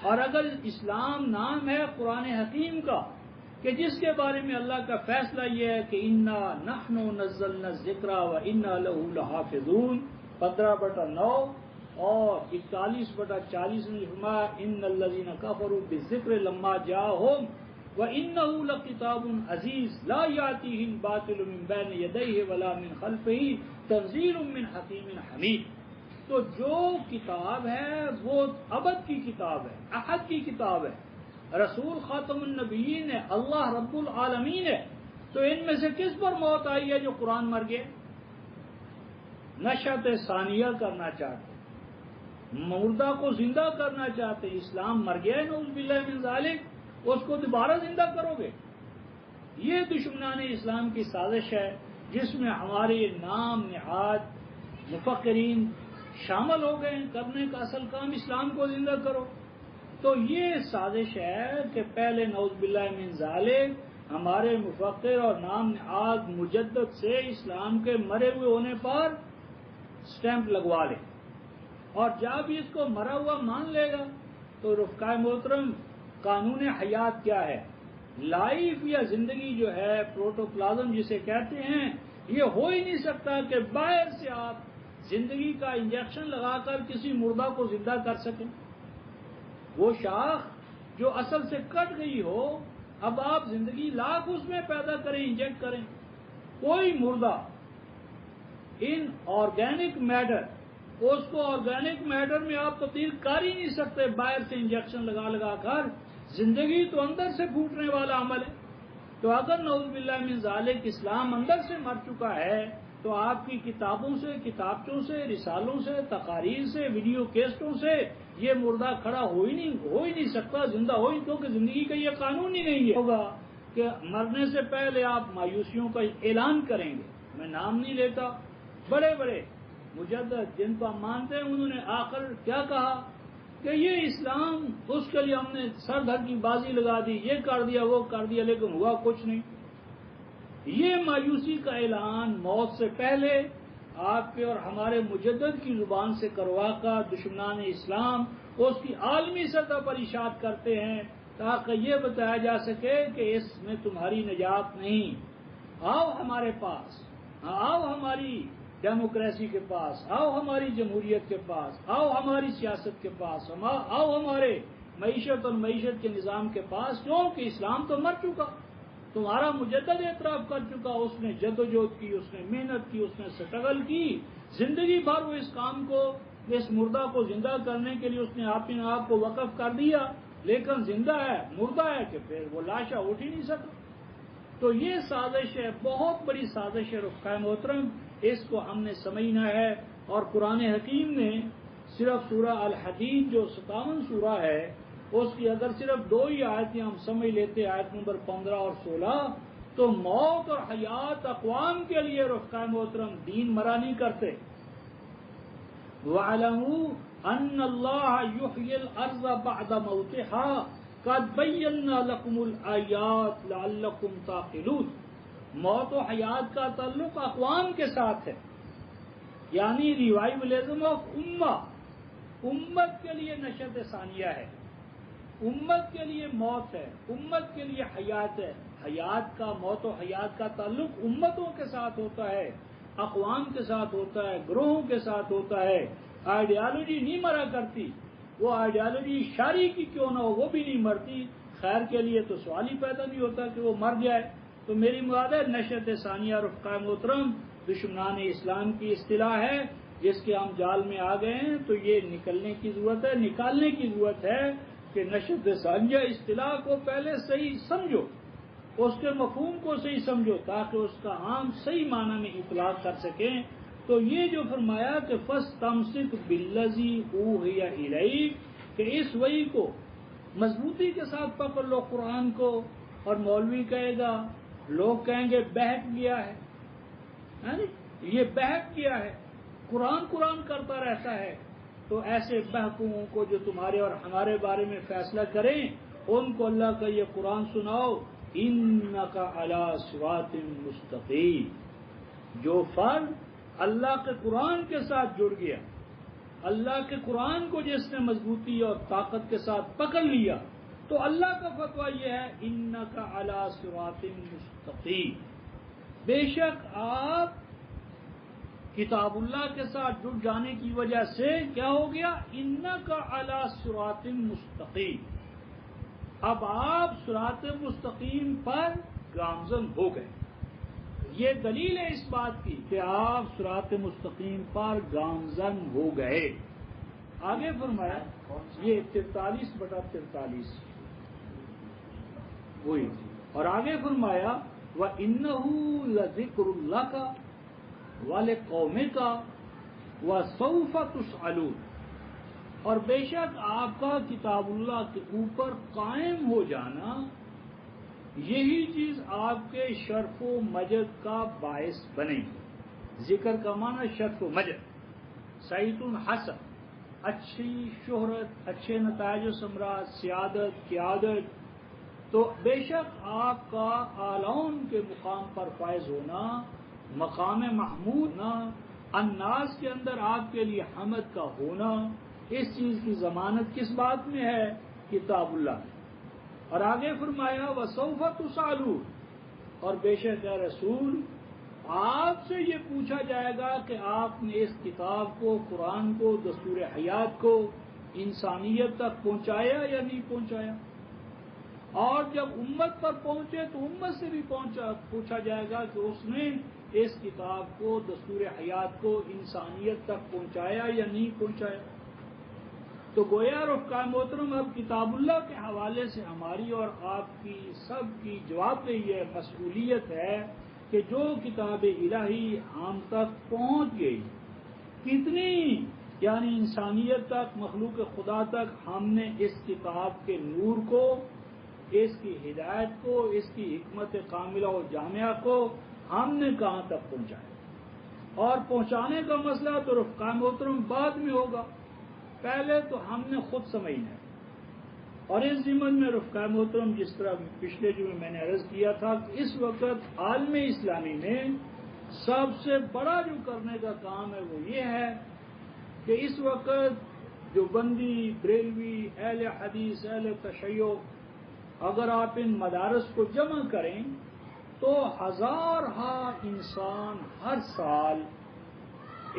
اور اگر اسلام نام ہے قرآن حکیم کا کہ جس کے بارے میں اللہ کا فیصلہ یہ ہے کہ انا نحن نزلنا الذکر و انا لہ لحافظون 15/9 اور 41/40 میں فرمایا ان الذین کفروا بالذکر لما جاءہم وانہ لکتاب عزیز لا یاتیہ الباطل من بین یدیہ ولا من خلفہ تنزیل من حکیم حمید۔ تو جو کتاب ہے وہ ابد کی کتاب ہے، احد کی کتاب ہے، رسول خاتم النبیین ہے، اللہ رب العالمین ہے، تو ان میں سے کس پر موت آئی ہے جو قرآن مر گئے؟ نشأت ثانیہ کرنا چاہتے، مردہ کو زندہ کرنا چاہتے، اسلام مر گیا ہے نعوذ باللہ من ذالک، اس کو دوبارہ زندہ کرو گے؟ یہ دشمنان اسلام کی سازش ہے، جس میں ہمارے نام نہاد مفکرین شامل ہو گئے ہیں، کرنے کا اصل کام اسلام کو زندہ کرو۔ تو یہ سازش ہے کہ پہلے نعوذ باللہ من ذالک ہمارے مفکر اور نام نہاد مجدد سے اسلام کے مرے ہوئے ہونے پر سٹیمپ لگوا لے، اور جب اس کو مرا ہوا مان لے گا تو رفقائے محترم قانون حیات کیا ہے؟ لائف یا زندگی جو ہے، پروٹوپلازم جسے کہتے ہیں، یہ ہو ہی نہیں سکتا کہ باہر سے آپ زندگی کا انجیکشن لگا کر کسی مردہ کو زندہ کر سکیں۔ وہ شاخ جو اصل سے کٹ گئی ہو، اب آپ زندگی لاکھ اس میں پیدا کریں، انجیکٹ کریں، کوئی مردہ ان آرگینک میٹر، اس کو آرگینک میٹر میں آپ تبدیل کر ہی نہیں سکتے باہر سے انجیکشن لگا لگا کر۔ زندگی تو اندر سے پھوٹنے والا عمل ہے۔ تو اگر نعوذ باللہ من ذالک اسلام اندر سے مر چکا ہے تو آپ کی کتابوں سے، کتابچوں سے، رسالوں سے، تقاریر سے، ویڈیو کیسٹوں سے یہ مردہ کھڑا ہو ہی نہیں سکتا، زندہ ہو ہی، کیونکہ زندگی کا یہ قانون ہی نہیں ہے ہوگا کہ مرنے سے پہلے آپ مایوسیوں کا اعلان کریں گے۔ میں نام نہیں لیتا، بڑے بڑے مجدد جن کو ہم مانتے ہیں، انہوں نے آخر کیا کہا کہ یہ اسلام، اس کے لیے ہم نے سر دھر کی بازی لگا دی، یہ کر دیا وہ کر دیا، لیکن ہوا کچھ نہیں۔ یہ مایوسی کا اعلان موت سے پہلے آپ کے اور ہمارے مجدد کی زبان سے کروا کر دشمنان اسلام اس کی عالمی سطح پر اشاعت کرتے ہیں، تاکہ یہ بتایا جا سکے کہ اس میں تمہاری نجات نہیں، آؤ ہمارے پاس، آؤ ہماری ڈیموکریسی کے پاس، آؤ ہماری جمہوریت کے پاس، آؤ ہماری سیاست کے پاس، آؤ ہمارے معیشت اور معیشت کے نظام کے پاس، کیونکہ اسلام تو مر چکا، تمہارا مجدد اعتراف کر چکا، اس نے جدوجہد کی، اس نے محنت کی، اس نے سٹرگل کی، زندگی بھر وہ اس کام کو، اس مردہ کو زندہ کرنے کے لیے اس نے اپنے آپ کو وقف کر دیا، لیکن زندہ ہے، مردہ ہے کہ پھر وہ لاشا اٹھ ہی نہیں سکا۔ تو یہ سازش ہے، بہت بڑی سازش ہے رفقائے محترم، اس کو ہم نے سمجھنا ہے۔ اور قرآن حکیم نے صرف سورہ الحدید جو 57 سورہ ہے، اس کی اگر صرف 2 ہی آیتیں ہم سمجھ لیتے، آیت نمبر 15 اور 16، تو موت اور حیات اقوام کے لیے رفقائے محترم دین مرا نہیں کرتے۔ وَاعْلَمُوا أَنَّ اللَّهَ يُحْيِي الْأَرْضَ بَعْدَ مَوْتِهَا قَدْ بَيَّنَّا لَكُمُ الْآيَاتِ لَعَلَّكُمْ تَعْقِلُونَ۔ موت و حیات کا تعلق اقوام کے ساتھ ہے، یعنی ریوائولزم آف امت کے لیے نشأت ثانیہ ہے، امت کے لیے موت ہے، امت کے لیے حیات ہے۔ حیات کا، موت و حیات کا تعلق امتوں کے ساتھ ہوتا ہے، اقوام کے ساتھ ہوتا ہے، گروہوں کے ساتھ ہوتا ہے۔ آئیڈیالوجی نہیں مرا کرتی، وہ آئیڈیالوجی شاری کی کیوں نہ ہو وہ بھی نہیں مرتی، خیر کے لیے تو سوال ہی پیدا نہیں ہوتا کہ وہ مر جائے۔ تو میری مراد ہے نشأت ثانیہ رفقائے محترم دشمنان اسلام کی اصطلاح ہے، جس کے ہم جال میں آ گئے ہیں۔ تو یہ نکلنے کی ضرورت ہے، نکالنے کی ضرورت ہے کہ نشأت ثانیہ اصطلاح کو پہلے صحیح سمجھو، اس کے مفہوم کو صحیح سمجھو، تاکہ اس کا عام صحیح معنی میں اطلاق کر سکیں۔ تو یہ جو فرمایا کہ فَاسْتَمْسِكْ بِالَّذِي أُوحِيَ إِلَيْكَ، کہ اس وحی کو مضبوطی کے ساتھ پکڑ لو قرآن کو۔ اور مولوی کہے گا، لوگ کہیں گے بہک گیا ہے، یہ بہک گیا ہے، قرآن کرتا رہتا ہے۔ تو ایسے بہکوں کو جو تمہارے اور ہمارے بارے میں فیصلہ کریں، ان کو اللہ کا یہ قرآن سناؤ، إِنَّكَ عَلَىٰ صِرَاطٍ مُسْتَقِيمٍ۔ جو فرد اللہ کے قرآن کے ساتھ جڑ گیا، اللہ کے قرآن کو جس نے مضبوطی اور طاقت کے ساتھ پکڑ لیا، تو اللہ کا فتویٰ یہ ہے إِنَّكَ عَلَىٰ صِرَاطٍ مُسْتَقِيمٍ۔ بے شک آپ کتاب اللہ کے ساتھ جڑ جانے کی وجہ سے کیا ہو گیا، إِنَّكَ عَلَىٰ صِرَاطٍ مُسْتَقِيمٍ، اب آپ صراط مستقیم پر گامزن ہو گئے۔ یہ دلیل ہے اس بات کی کہ آپ صراط مستقیم پر گامزن ہو گئے۔ آگے فرمایا یہ 43/43 وہی تھی. اور آگے فرمایا وَإِنَّهُ لَذِكْرٌ لَكَ وَلِقَوْمِكَ وَسَوْفَ تُسْأَلُونَ. اور بے شک آپ کا کتاب اللہ کے اوپر قائم ہو جانا یہی چیز آپ کے شرف و مجد کا باعث بنے گی. ذکر کا معنی شرف و مجد، سعید حسن، اچھی شہرت، اچھے نتائج و ثمرات، سیادت، قیادت. تو بے شک آپ کا اعلیٰ کے مقام پر فائز ہونا، مقام محمود ہونا، الناس کے اندر آپ کے لیے حمد کا ہونا، اس چیز کی ضمانت کس بات میں ہے؟ کتاب اللہ میں. اور آگے فرمایا وَسَوْفَ تُسْأَلُونَ. اور بے شک اے رسول آپ سے یہ پوچھا جائے گا کہ آپ نے اس کتاب کو، قرآن کو، دستور حیات کو انسانیت تک پہنچایا یا نہیں پہنچایا. اور جب امت پر پہنچے تو امت سے بھی پوچھا جائے گا کہ اس نے اس کتاب کو، دستور حیات کو انسانیت تک پہنچایا یا نہیں پہنچایا. تو گویا رفقا محترم اب کتاب اللہ کے حوالے سے ہماری اور آپ کی سب کی جواب دہی ہے، مسئولیت ہے کہ جو کتاب الہی ہم تک پہنچ گئی، کتنی یعنی انسانیت تک، مخلوق خدا تک ہم نے اس کتاب کے نور کو، اس کی ہدایت کو، اس کی حکمت کاملہ و جامعہ کو ہم نے کہاں تک پہنچایا. اور پہنچانے کا مسئلہ تو رفقا محترم بعد میں ہوگا، پہلے تو ہم نے خود سمجھنا ہے. اور اس ضمن میں رفقا محترم جس طرح پچھلے جمعے میں نے عرض کیا تھا کہ اس وقت عالم اسلامی میں سب سے بڑا جو کرنے کا کام ہے وہ یہ ہے کہ اس وقت جو بندی، بریلوی، اہل حدیث، اہل تشیع، اگر آپ ان مدارس کو جمع کریں تو ہزارہا انسان ہر سال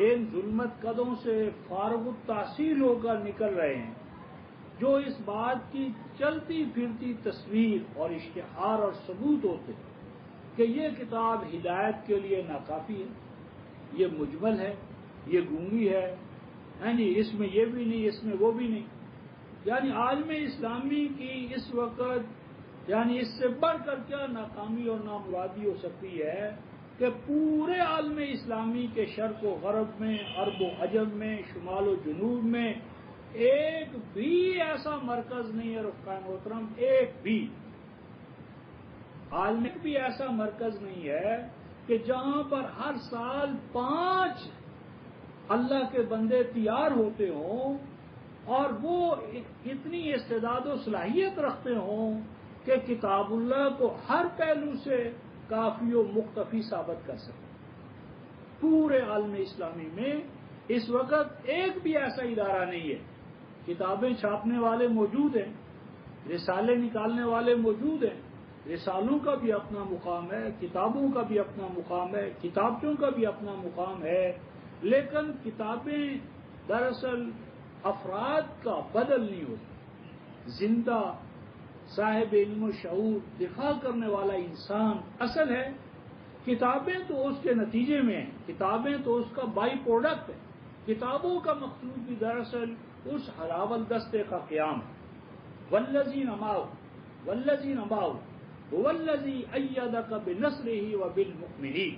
ان ظلمت قدوں سے فارغ التحصیل ہو کر نکل رہے ہیں، جو اس بات کی چلتی پھرتی تصویر اور اشتہار اور ثبوت ہوتے کہ یہ کتاب ہدایت کے لیے ناکافی ہے، یہ مجمل ہے، یہ گونگی ہے، یعنی اس میں یہ بھی نہیں، اس میں وہ بھی نہیں. یعنی عالم اسلامی کی اس وقت یعنی اس سے بڑھ کر کیا ناکامی اور نامرادی ہو سکتی ہے کہ پورے عالم اسلامی کے شرق و غرب میں، عرب و عجم میں، شمال و جنوب میں ایک بھی ایسا مرکز نہیں ہے رفقا محترم، ایک بھی عالم بھی ایسا مرکز نہیں ہے کہ جہاں پر ہر سال 5 اللہ کے بندے تیار ہوتے ہوں اور وہ اتنی استعداد و صلاحیت رکھتے ہوں کہ کتاب اللہ کو ہر پہلو سے کافی و مکتفی ثابت کر سکیں. پورے عالم اسلامی میں اس وقت ایک بھی ایسا ادارہ نہیں ہے. کتابیں چھاپنے والے موجود ہیں، رسالے نکالنے والے موجود ہیں، رسالوں کا بھی اپنا مقام ہے، کتابوں کا بھی اپنا مقام ہے، کتابچوں کا بھی اپنا مقام ہے، لیکن کتابیں دراصل افراد کا بدل نہیں ہوتی. زندہ صاحب علم و شعور دفاع کرنے والا انسان اصل ہے. کتابیں تو اس کے نتیجے میں ہیں، کتابیں تو اس کا بائی پروڈکٹ ہے. کتابوں کا مقصود بھی دراصل اس ہراول دستے کا قیام ہے. والذین معہ والذین معہ والذی ایدک بنصرہ وبالمؤمنین.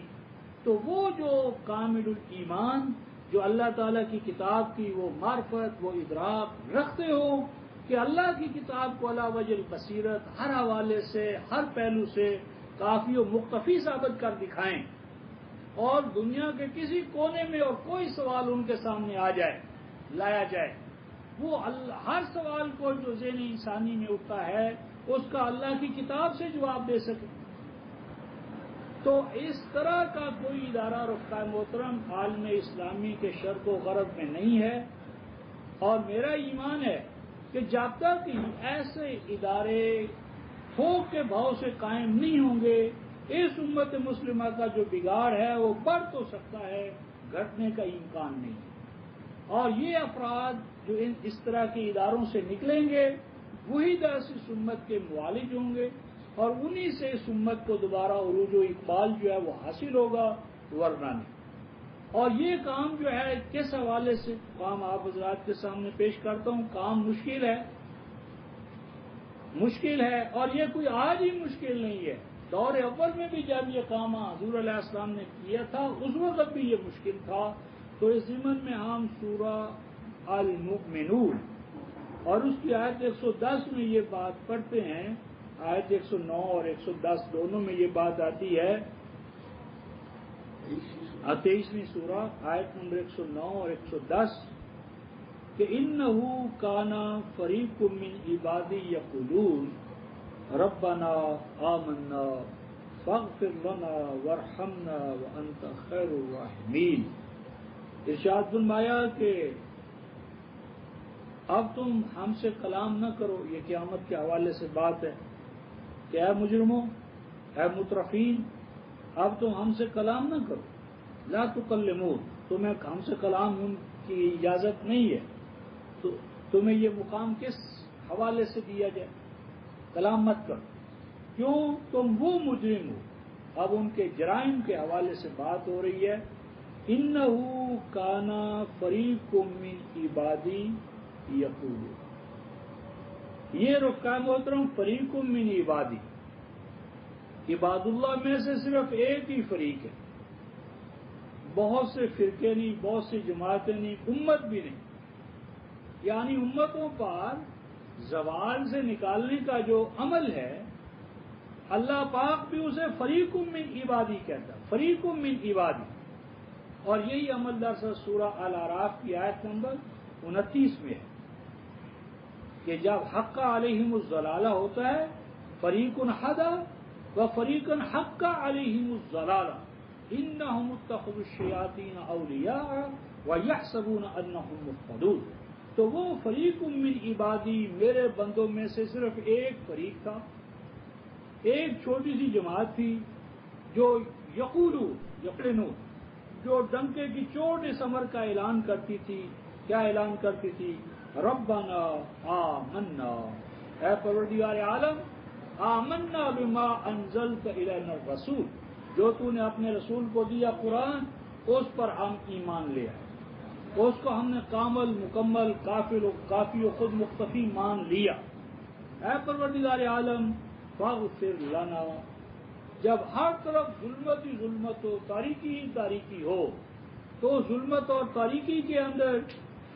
تو وہ جو کامل الایمان جو اللہ تعالیٰ کی کتاب کی وہ معرفت، وہ ادراک رکھتے ہو کہ اللہ کی کتاب کو علی وجہ البصیرت ہر حوالے سے، ہر پہلو سے کافی و مکتفی ثابت کر دکھائیں، اور دنیا کے کسی کونے میں اور کوئی سوال ان کے سامنے آ جائے، لایا جائے، وہ ہر سوال کو جو ذہن انسانی میں اٹھتا ہے اس کا اللہ کی کتاب سے جواب دے سکے. تو اس طرح کا کوئی ادارہ رفقا محترم عالم اسلامی کے شرق و غرب میں نہیں ہے. اور میرا ایمان ہے کہ جب تک ایسے ادارے تھوک کے بھاؤ سے قائم نہیں ہوں گے، اس امت مسلمہ کا جو بگاڑ ہے وہ بڑھ تو سکتا ہے، گھٹنے کا امکان نہیں. اور یہ افراد جو اس طرح کے اداروں سے نکلیں گے وہی درس اس امت کے معالج ہوں گے، اور انہی سے اس امت کو دوبارہ عروج و اقبال جو ہے وہ حاصل ہوگا، ورنہ نہیں. اور یہ کام جو ہے کس حوالے سے کام آپ حضرات کے سامنے پیش کرتا ہوں. کام مشکل ہے، مشکل ہے، اور یہ کوئی آج ہی مشکل نہیں ہے، دور اول میں بھی جب یہ کام حضور علیہ السلام نے کیا تھا اس وقت بھی یہ مشکل تھا۔ تو اس ضمن میں ہم سورہ المؤمنون اور اس کی آیت 110 میں یہ بات پڑھتے ہیں، آیت 109 اور 110 دونوں میں یہ بات آتی ہے، 23ویں سورہ آیت نمبر 109 اور 110 کہ انہو کانا فریق من عبادی یقولون ربنا آمنا فاغفر لنا وارحمنا وانت خیر الراحمین۔ ارشاد فرمایا کہ اب تم ہم سے کلام نہ کرو، یہ قیامت کے حوالے سے بات ہے کہ اے مجرموں، اے مترفین، اب تم ہم سے کلام نہ کرو، لا تکلمون، تمہیں ہم سے کلام کی اجازت نہیں ہے، تو تمہیں یہ مقام کس حوالے سے دیا جائے؟ کلام مت کرو، کیوں؟ تم وہ مجرم ہو۔ اب ان کے جرائم کے حوالے سے بات ہو رہی ہے، انہو کانا فریق من عبادی یقولون، یہ رکع محترم فریق من عبادی، عباد اللہ میں سے صرف ایک ہی فریق ہے، بہت سے فرقے نہیں، بہت سی جماعتیں نہیں، امت بھی نہیں، یعنی امتوں پر زوال سے نکالنے کا جو عمل ہے اللہ پاک بھی اسے فریق من عبادی کہتا ہے، فریق من عبادی، اور یہی عمل دراصل سورہ الاعراف کی آیت نمبر 29 میں ہے کہ جب حق علیہم الضلالہ ہوتا ہے فریق ہدی و فریق حق علیہم الضلالہ انہم اتخذوا الشیاطین اولیاء ویحسبون انہم مہتدون۔ تو وہ فریق من عبادی میرے بندوں میں سے صرف ایک فریق تھا، ایک چھوٹی سی جماعت تھی جو یقینون، جو ڈنکے کی چوٹ اس امر کا اعلان کرتی تھی، کیا اعلان کرتی تھی؟ ربنا آمنا، اے پروردگار عالم، آمنا بما انزلت الینا الرسول، جو تو نے اپنے رسول کو دیا قرآن، اس پر ہم ایمان لے آئے، اس کو ہم نے کامل مکمل کافی و خود مختفی مان لیا۔ اے پروردگار عالم فاغفر لنا، جب ہر طرف ظلمت ہی ظلمت ہو، تاریکی ہی تاریکی ہو، تو ظلمت اور تاریکی کے اندر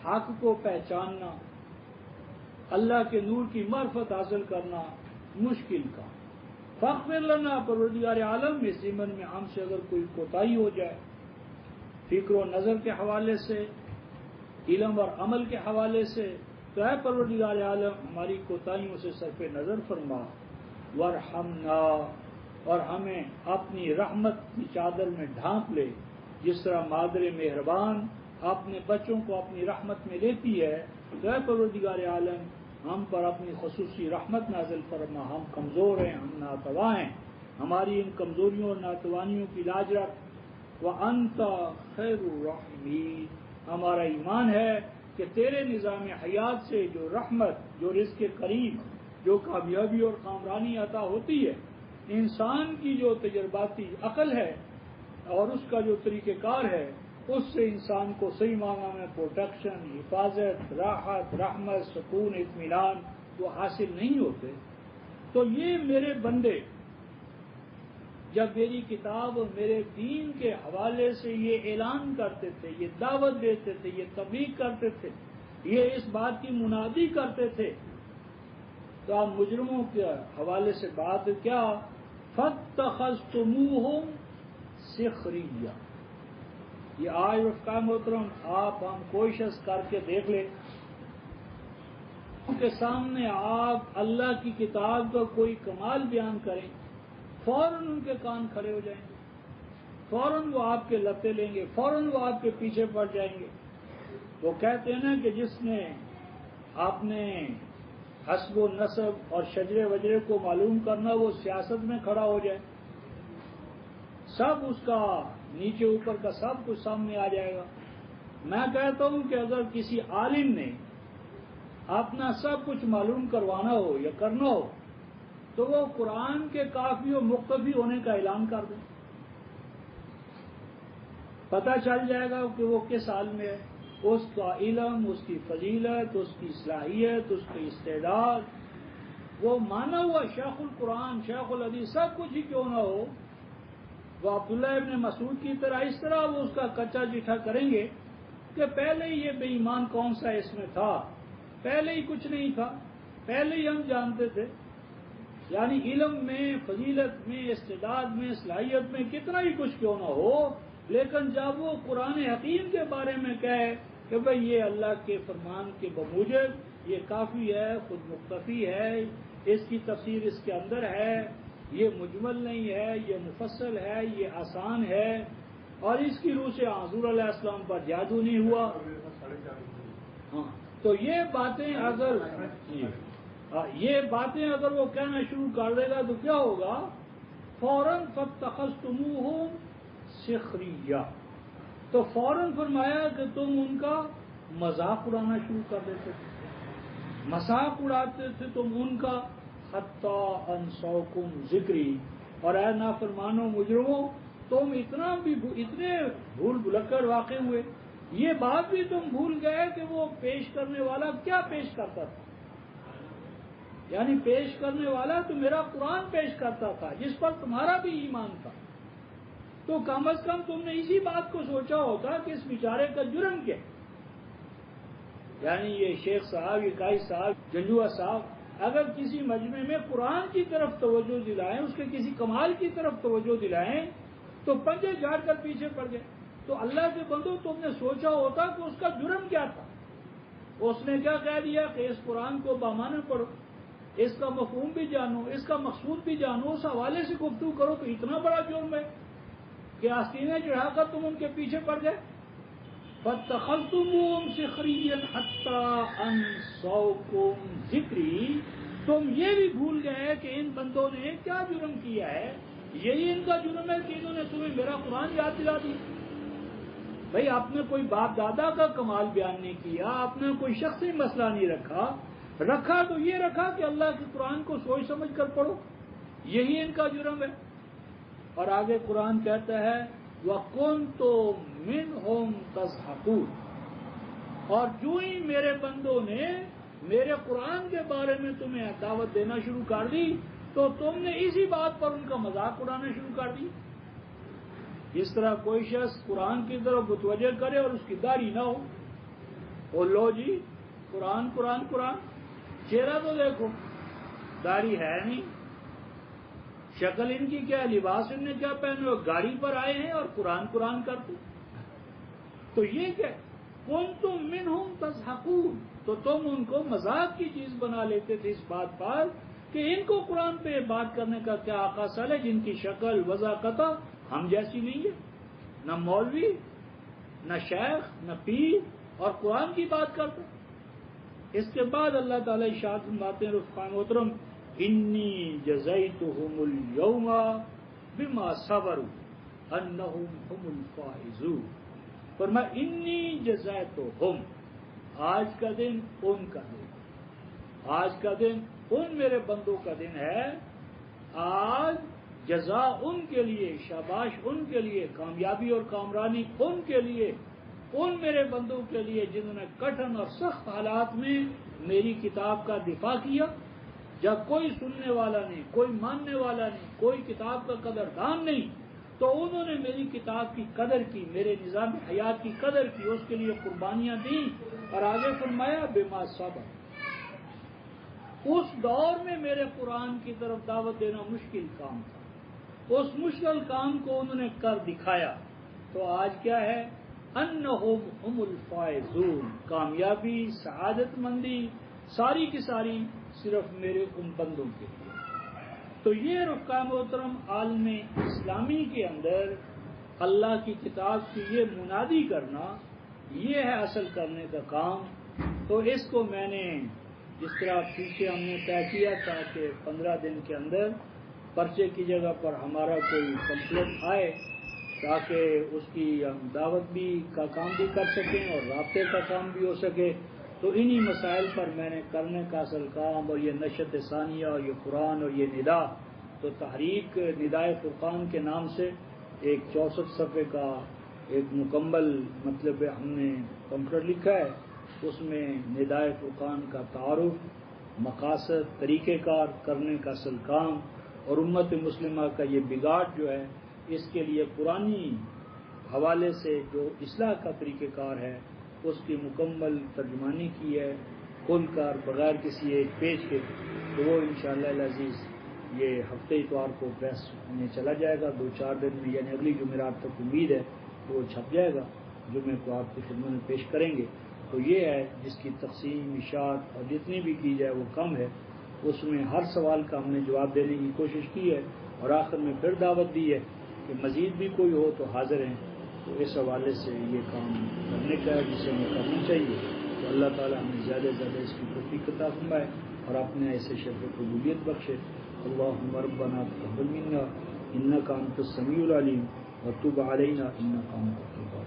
حق کو پہچاننا، اللہ کے نور کی معرفت حاصل کرنا مشکل کا۔ فاغفر لنا، پروردگار عالم اس ضمن میں ہم سے اگر کوئی کوتاہی ہو جائے، فکر و نظر کے حوالے سے، علم اور عمل کے حوالے سے، تو اے پروردگار عالم ہماری کوتاہیوں سے صرف نظر فرما، وارحمنا، اور ہمیں اپنی رحمت کی چادر میں ڈھانپ لے، جس طرح مادر مہربان اپنے بچوں کو اپنی رحمت میں لیتی ہے، تو اے پروردگار عالم ہم پر اپنی خصوصی رحمت نازل فرما، ہم کمزور ہیں، ہم ناتواں ہیں، ہماری ان کمزوریوں اور ناتوانیوں کی لاج رکھ، وَأَنْتَ خَيْرُ الرَّاحِمِينَ، ہمارا ایمان ہے کہ تیرے نظام حیات سے جو رحمت، جو رزق کریم، جو کامیابی اور کامرانی عطا ہوتی ہے، انسان کی جو تجرباتی عقل ہے اور اس کا جو طریقہ کار ہے، اس سے انسان کو صحیح معنی میں پروٹیکشن، حفاظت، راحت، رحمت، سکون، اطمینان وہ حاصل نہیں ہوتے۔ تو یہ میرے بندے جب میری کتاب اور میرے دین کے حوالے سے یہ اعلان کرتے تھے، یہ دعوت دیتے تھے، یہ تبلیغ کرتے تھے، یہ اس بات کی منادی کرتے تھے، تو آپ مجرموں کے حوالے سے بات کیا؟ فَاتَّخَذْتُمُوهُمْ سِخْرِيًّا، یہ آج رفقا محترم آپ ہم کوئی شخص کر کے دیکھ لیں، ان کے سامنے آپ اللہ کی کتاب کا کوئی کمال بیان کریں، فوراً ان کے کان کھڑے ہو جائیں گے، فوراً وہ آپ کے لتے لیں گے، فوراً وہ آپ کے پیچھے پڑ جائیں گے۔ وہ کہتے ہیں نا کہ جس نے اپنے حسب و نسب اور شجرے وجرے کو معلوم کرنا، وہ سیاست میں کھڑا ہو جائے، سب اس کا نیچے اوپر کا سب کچھ سامنے آ جائے گا۔ میں کہتا ہوں کہ اگر کسی عالم نے اپنا سب کچھ معلوم کروانا ہو یا کرنا ہو تو وہ قرآن کے کافی و مقتفی ہونے کا اعلان کر دیں، پتہ چل جائے گا کہ وہ کس حال میں ہے، اس کا علم، اس کی فضیلت، اس کی صلاحیت، اس کی استعداد، وہ مانا ہوا شیخ القرآن، شیخ الحدیث سب کچھ ہی کیوں نہ ہو، وہ عبداللہ ابن مسعود کی طرح اس طرح وہ اس کا کچا چٹھا کریں گے کہ پہلے ہی یہ بے ایمان کون سا اس میں تھا، پہلے ہی کچھ نہیں تھا، پہلے ہی ہم جانتے تھے. یعنی علم میں، فضیلت میں، استعداد میں، صلاحیت میں کتنا ہی کچھ کیوں نہ ہو، لیکن جب وہ قرآن حکیم کے بارے میں کہے کہ بھئی یہ اللہ کے فرمان کے بموجب یہ کافی ہے، خود مکتفی ہے، اس کی تفسیر اس کے اندر ہے، یہ مجمل نہیں ہے، یہ مفصل ہے، یہ آسان ہے، اور اس کی روح سے حضور علیہ السلام پر جادو نہیں ہوا. ہاں تو یہ باتیں اگر وہ کہنا شروع کر دے گا تو کیا ہوگا؟ فوراً فاتخذتموہم سخریہ، تو فوراً فرمایا کہ تم ان کا مذاق اڑانا شروع کر دیتے تھے، مذاق اڑاتے تھے تم ان کا. حتی انسوکم ذکری، اور اے نافرمانو مجرموں تم اتنے بھول بھلکڑ واقع ہوئے، یہ بات بھی تم بھول گئے کہ وہ پیش کرنے والا کیا پیش کرتا تھا. یعنی پیش کرنے والا تو میرا قرآن پیش کرتا تھا جس پر تمہارا بھی ایمان تھا. تو کم از کم تم نے اسی بات کو سوچا ہوتا کہ اس بیچارے کا جرم کیا. یعنی یہ شیخ صاحب، یہ قائد صاحب، جنجوہ صاحب اگر کسی مجمع میں قرآن کی طرف توجہ دلائیں، اس کے کسی کمال کی طرف توجہ دلائیں تو پنجے جھاڑ کر پیچھے پڑ گئے. تو اللہ کے بندو تم نے سوچا ہوتا کہ اس کا جرم کیا تھا. اس نے کیا کہہ دیا کہ اس قرآن کو بامانہ پڑھو، اس کا مفہوم بھی جانو، اس کا مقصود بھی جانو، اس حوالے سے گفتگو کرو، تو اتنا بڑا جرم ہے کہ آستینیں چڑھا کر تم ان کے پیچھے پڑ گئے. فَاتَّخَذْتُمُوهُمْ سِخْرِيًّا حَتَّىٰ أَنسَوْكُمْ ذِكْرِي، تم یہ بھی بھول گئے کہ ان بندوں نے کیا جرم کیا ہے. یہی ان کا جرم ہے کہ انہوں نے تمہیں میرا قرآن یاد دلا دی. بھئی آپ نے کوئی باپ دادا کا کمال بیان نہیں کیا، آپ نے کوئی شخصی مسئلہ نہیں رکھا تو یہ رکھا کہ اللہ کے قرآن کو سوچ سمجھ کر پڑھو، یہی ان کا جرم ہے. اور آگے قرآن کہتا ہے وَكُنْتُم مِّنْهُمْ تَضْحَكُونَ، اور جو ہی میرے بندوں نے میرے قرآن کے بارے میں تمہیں دعوت دینا شروع کر دی تو تم نے اسی بات پر ان کا مذاق اڑانا شروع کر دی. جس طرح کوئی شخص قرآن کی طرف متوجہ کرے اور اس کی داڑھی نہ ہو، اور لو جی قرآن قرآن قرآن، چہرہ تو دیکھو، داڑھی ہے نہیں، شکل ان کی کیا، لباس ان نے کیا پہنے ہوئے، گاڑی پر آئے ہیں اور قرآن قرآن کرتے. تو یہ کیا کنتم منہم تضحکون، تو تم ان کو مذاق کی چیز بنا لیتے تھے اس بات پر کہ ان کو قرآن پہ بات کرنے کا کیا حاصل ہے، جن کی شکل وضاقت ہم جیسی نہیں ہے، نہ مولوی نہ شیخ نہ پیر، اور قرآن کی بات کرتے. اس کے بعد اللہ تعالی ارشاد فرماتے ہیں رفقائے محترم انی جزیتہم اليوم بما صبروا انہم هم الفائزون. فرمایا انی جزیتہم، آج کا دن ان کا دن، آج کا دن ان میرے بندوں کا دن ہے. آج جزا ان کے لیے، شاباش ان کے لیے، کامیابی اور کامرانی ان کے لیے، ان میرے بندوں کے لیے جنہوں نے کٹھن اور سخت حالات میں میری کتاب کا دفاع کیا. جب کوئی سننے والا نہیں، کوئی ماننے والا نہیں، کوئی کتاب کا قدردان نہیں، تو انہوں نے میری کتاب کی قدر کی، میرے نظام حیات کی قدر کی، اس کے لیے قربانیاں دیں. اور آگے فرمایا بما صبر، اس دور میں میرے قرآن کی طرف دعوت دینا مشکل کام تھا، اس مشکل کام کو انہوں نے کر دکھایا. تو آج کیا ہے انہم هم الفائزون، کامیابی، سعادت مندی ساری کی ساری صرف میرے ان بندوں کے لیے. تو یہ رفقائے محترم عالم اسلامی کے اندر اللہ کی کتاب کی یہ منادی کرنا، یہ ہے اصل کرنے کا کام. تو اس کو میں نے جس طرح پیچھے ہم نے طے کیا تھا کہ 15 دن کے اندر پرچے کی جگہ پر ہمارا کوئی پمفلٹ آئے تاکہ اس کی ہم دعوت بھی کا کام بھی کر سکیں اور رابطے کا کام بھی ہو سکے. تو انہی مسائل پر میں نے کرنے کا اصل کام، اور یہ نشت ثانیہ اور یہ قرآن اور یہ ندا، تو تحریک ندائے فرقان کے نام سے ایک 64 صفحے کا ایک مکمل مطلب ہم نے پمفلٹ لکھا ہے. اس میں ندائے فرقان کا تعارف مقاصد، طریقہ کار، کرنے کا اصل کام، اور امت مسلمہ کا یہ بگاڑ جو ہے اس کے لیے پرانی حوالے سے جو اصلاح کا طریقہ کار ہے اس کی مکمل ترجمانی کی ہے، کھل کر بغیر کسی ایک پیج کے. تو وہ انشاءاللہ العزیز یہ ہفتے اتوار کو پریس میں چلا جائے گا، 2-4 دن میں، یعنی اگلی جمعرات تک امید ہے کہ وہ چھپ جائے گا، جمعے کو آپ کی خدمت میں پیش کریں گے. تو یہ ہے جس کی تقسیم اشاعت اور جتنی بھی کی جائے وہ کم ہے. اس میں ہر سوال کا ہم نے جواب دینے کی کوشش کی ہے، اور آخر میں پھر دعوت دی ہے کہ مزید بھی کوئی ہو تو حاضر ہیں. تو اس حوالے سے یہ کام کرنے کا ہے جسے ہمیں کرنا چاہیے. تو اللہ تعالیٰ ہمیں زیادہ سے زیادہ اس کی توفیق عطا فرمائے اور اپنے ایسے شرف قبولیت بخشے. اللہم ربنا تقبل منا انک انت السمیع العلیم وتب علینا انک انت التواب.